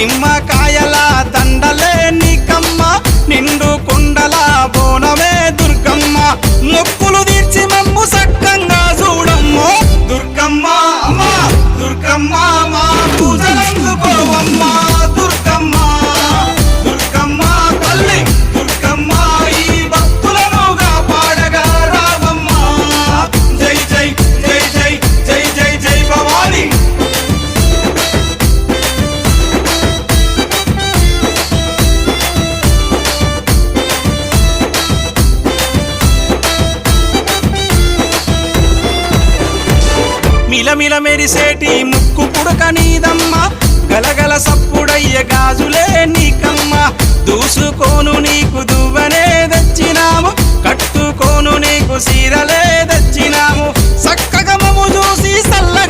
నిమ్మకాయల దండలే నీకమ్మ నిండు కుండల బోనమే దుర్గమ్మ మొక్కులు తీర్చి మమ్ము సక్కంగా చూడమ్మో దుర్గమ్మ అమ్మా దుర్గమ్మ మా పూజలందుకోవమ్మ దుర్గమ్మ దుర్గమ్మ తల్లి దుర్గమ్మ ఈ భక్తులనుగా పాడగా రావమ్మ జై జై జై జై జై జై జై భవాని మిలమిల మెరిసేటి ముక్కు పుడక నీదమ్మ గలగల సప్పుడయ్య గాజులే నీకమ్మ దూసుకోను నీకు దువ్వనే తెచ్చినాము కట్టుకోను నీకు సీరలే తెచ్చినాము చక్కగా మము చూసి సల్లగా